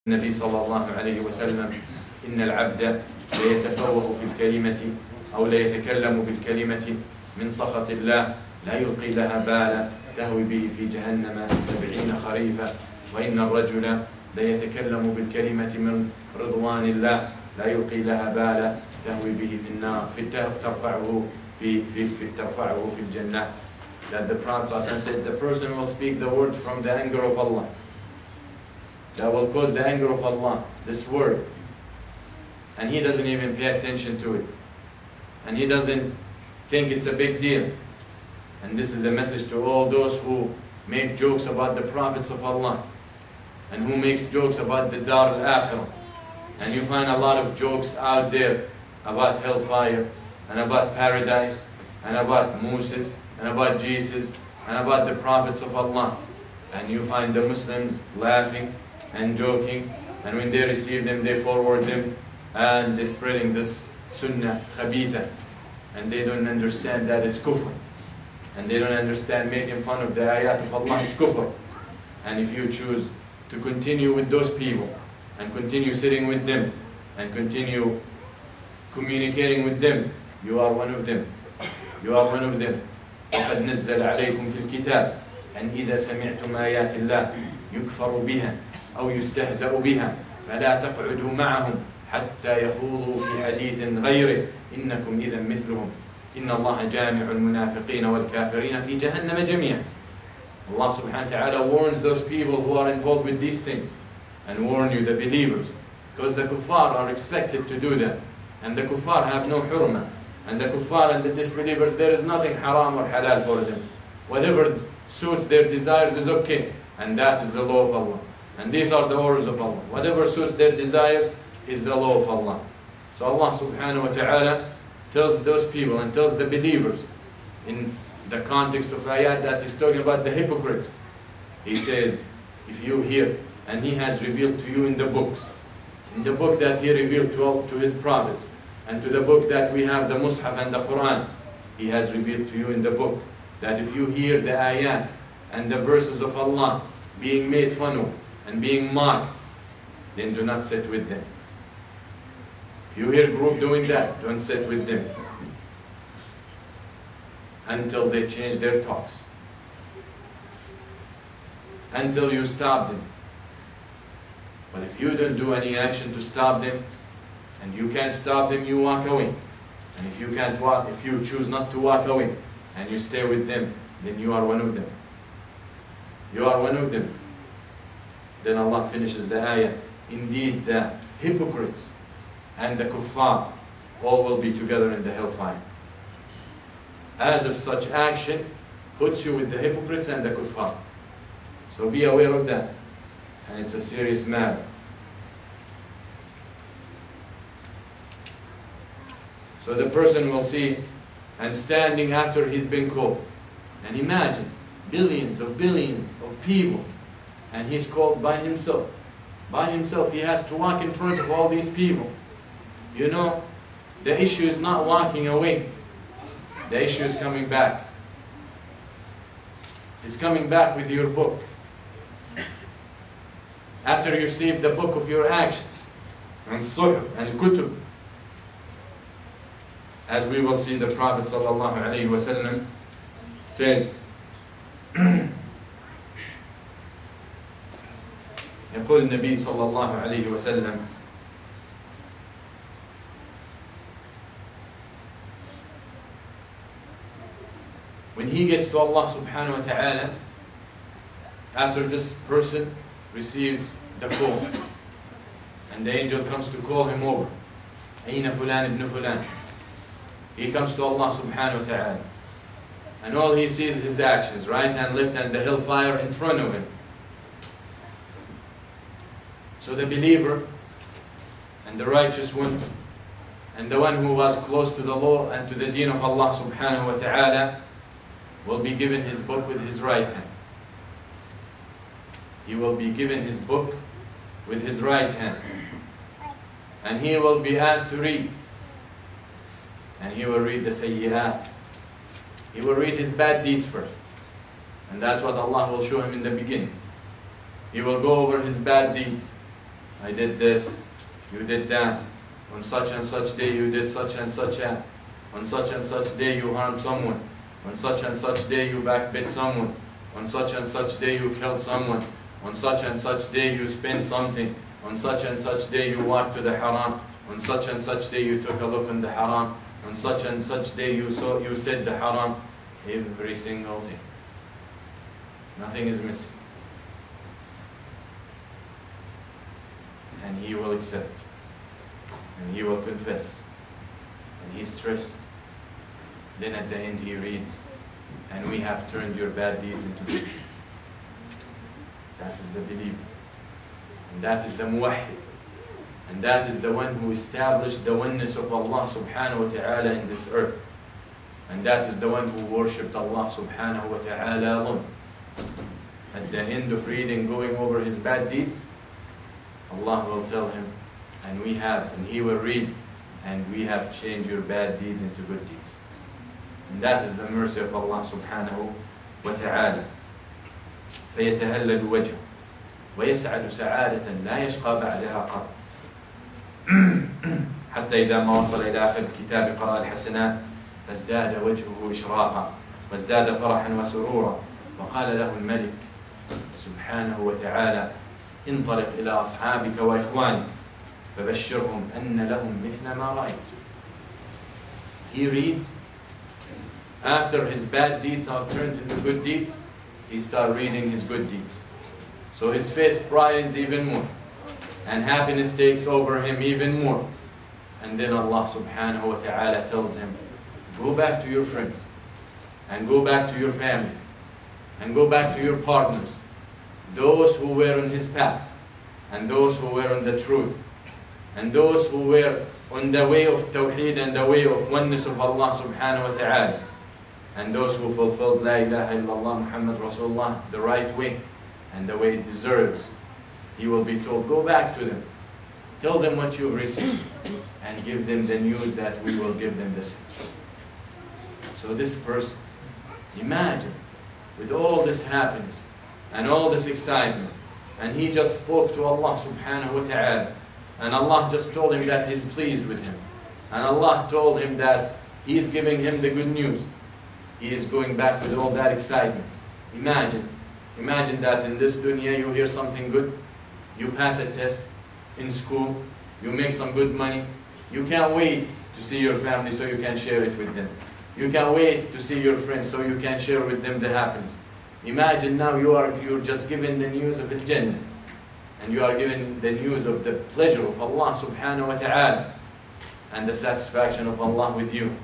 النبي صلى الله عليه وسلم إن العبد ليتفوه في الكلمة أو ليتكلم بالكلمة من سخط الله لا يلقي لها بالا تهوي به في جهنم 70 خريفا، وإن الرجل ليتكلم بالكلمة من رضوان الله لا يلقي لها بالا تهوي به في النار ترفعه في الجنة. That the Prophet said, the person will speak the word from the anger of Allah, that will cause the anger of Allah, this word, and he doesn't even pay attention to it, and he doesn't think it's a big deal. And this is a message to all those who make jokes about the prophets of Allah and who makes jokes about the Dar al-Akhirah. And you find a lot of jokes out there about hellfire and about paradise and about Moses and about Jesus and about the prophets of Allah. And you find the Muslims laughing and joking, and when they receive them, they forward them and they're spreading this sunnah khabitha, and they don't understand that it's kufr, and they don't understand making fun of the ayat of Allah is kufr. And if you choose to continue with those people and continue sitting with them and continue communicating with them, you are one of them. You are one of them. وَقَدْ نَزَّلَ عَلَيْكُمْ فِي الْكِتَابِ أَنْ إِذَا سَمِعْتُمْ آيَاتِ اللَّهِ يُكْفَرُ بِهَا أو يستهزأ بها فلا تقعدوا معهم حتى يخوضوا في حديث غيره إنكم إذا مثلهم إن الله جامع المنافقين والكافرين في جهنم جميعا. Allah subhanahu wa ta'ala warns those people who are involved with these things, and warn you, the believers, because the kuffar are expected to do that, and the kuffar have no hurma, and the kuffar and the disbelievers, there is nothing haram or halal for them. Whatever suits their desires is okay, and that is the law of Allah. And these are the orders of Allah. Whatever suits their desires is the law of Allah. So Allah subhanahu wa ta'ala tells those people and tells the believers in the context of ayat that he's talking about the hypocrites. He says, if you hear, and he has revealed to you in the books, in the book that he revealed to his prophets, and to the book that we have, the Mus'haf and the Quran, he has revealed to you in the book that if you hear the ayat and the verses of Allah being made fun of and being mocked, then do not sit with them. If you hear a group doing that, don't sit with them until they change their talks, until you stop them. But if you don't do any action to stop them, and you can't stop them, you walk away. And if you can't walk, if you choose not to walk away, and you stay with them, then you are one of them. You are one of them. Then Allah finishes the ayah. Indeed, the hypocrites and the kuffar all will be together in the hellfire. As if such action puts you with the hypocrites and the kuffar. So be aware of that. And it's a serious matter. So the person will see, and standing after he's been called. And imagine, billions of people, and he's called by himself. By himself, he has to walk in front of all these people. You know, the issue is not walking away. The issue is coming back. It's coming back with your book. After you receive the book of your actions, and suhuf, and kutub, as we will see, the Prophet sallallahu alaihi wasallam says, يقول النبي صلى الله عليه وسلم when he gets to Allah subhanahu wa ta'ala, after this person receives the call, and the angel comes to call him over, أين فلان ابن فلان, he comes to Allah subhanahu wa ta'ala, and all he sees is his actions, right and left, and the hellfire in front of him. So the believer and the righteous one and the one who was close to the law and to the deen of Allah subhanahu wa ta'ala will be given his book with his right hand. He will be given his book with his right hand, and he will be asked to read. And he will read the sayyi'at. He will read his bad deeds first. And that's what Allah will show him in the beginning. He will go over his bad deeds. I did this, you did that. On such and such day you did such and such act. On such and such day you harmed someone. On such and such day you backbit someone. On such and such day you killed someone. On such and such day you spent something. On such and such day you walked to the haram. On such and such day you took a look in the haram. On such and such day you said the haram. Every single day. Nothing is missing. And he will accept. And he will confess. And he is stressed. Then at the end he reads, and we have turned your bad deeds into good deeds. That is the believer. And that is the muwahhid. And that is the one who established the oneness of Allah subhanahu wa ta'ala in this earth. And that is the one who worshipped Allah subhanahu wa ta'ala alone. At the end of reading, going over his bad deeds, Allah will tell him, and he will read, and we have changed your bad deeds into good deeds. And that is the mercy of Allah subhanahu wa ta'ala. فيتهلل وجهه ويسعد سعادة لا يشقى بعدها قط. حتى إذا ما وصل إلى آخر الكتاب قرأ الحسنات فازداد وجهه إشراقا وازداد فرحا وسرورا وقال له الملك سبحانه وتعالى انطلق إلى أصحابك وإخوانك فبشرهم أن لهم مثل ما رأيت. He reads, after his bad deeds are turned into good deeds, he starts reading his good deeds. So his face brightens even more, and happiness takes over him even more. And then Allah subhanahu wa ta'ala tells him, go back to your friends, and go back to your family, and go back to your partners, those who were on his path, and those who were on the truth, and those who were on the way of tawheed and the way of oneness of Allah subhanahu wa ta'ala, and those who fulfilled La ilaha illallah Muhammad Rasulullah the right way and the way it deserves. He will be told, go back to them, tell them what you've received, and give them the news that we will give them the same. So this person, imagine, with all this happiness and all this excitement, and he just spoke to Allah subhanahu wa ta'ala, and Allah just told him that He's pleased with him, and Allah told him that He is giving him the good news. He is going back with all that excitement. Imagine that in this dunya you hear something good, you pass a test in school, you make some good money, you can't wait to see your family so you can share it with them. You can't wait to see your friends so you can share with them the happiness. Imagine now you're just given the news of Al-Jannah, and you are given the news of the pleasure of Allah subhanahu wa ta'ala and the satisfaction of Allah with you.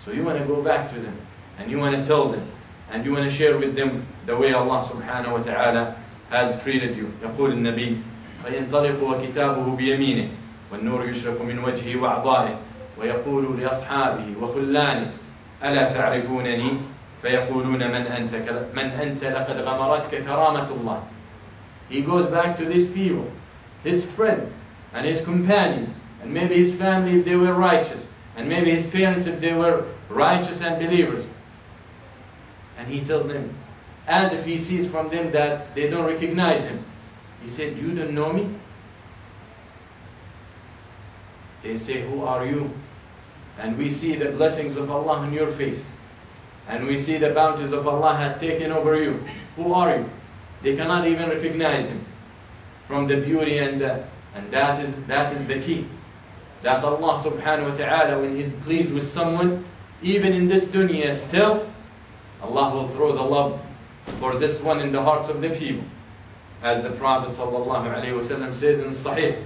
So you want to go back to them, and you want to tell them, and you want to share with them the way Allah subhanahu wa ta'ala has treated you. يقول النبي فينطلق وكتابه بيمينه والنور يشرق من وجهه وأعضائه ويقول لأصحابه وخلانه ألا تعرفونني فيقولون من أنت لقد غمرتك كرامة الله. He goes back to these people, his friends and his companions, and maybe his family if they were righteous, and maybe his parents if they were righteous and believers. And he tells them, as if he sees from them that they don't recognize him. He said, you don't know me? They say, who are you? And we see the blessings of Allah on your face. And we see the bounties of Allah had taken over you. Who are you? They cannot even recognize him from the beauty and that is the key. That Allah subhanahu wa ta'ala, when He's pleased with someone, even in this dunya still, Allah will throw the love for this one in the hearts of the people. As the Prophet sallallahu alaihi wasallam says in Sahih,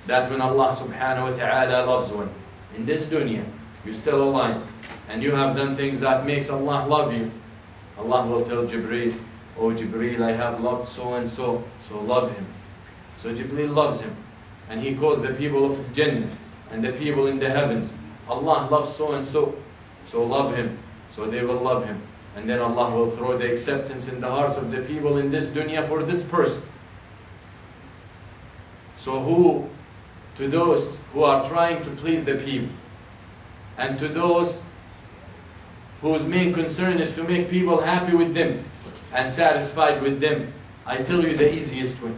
that when Allah subhanahu wa ta'ala loves one, in this dunya, you're still alive, and you have done things that makes Allah love you, Allah will tell Jibreel, oh Jibreel, I have loved so and so, so love him. So Jibreel loves him, and he calls the people of Jannah and the people in the heavens, Allah loves so and so, so love him. So they will love him, and then Allah will throw the acceptance in the hearts of the people in this dunya for this person. So to those who are trying to please the people, and to those whose main concern is to make people happy with them and satisfied with them, I tell you the easiest way.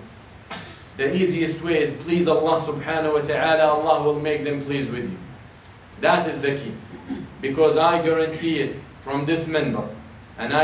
the easiest way is please Allah subhanahu wa ta'ala, Allah will make them pleased with you. That is the key. Because I guarantee it from this minbar, and I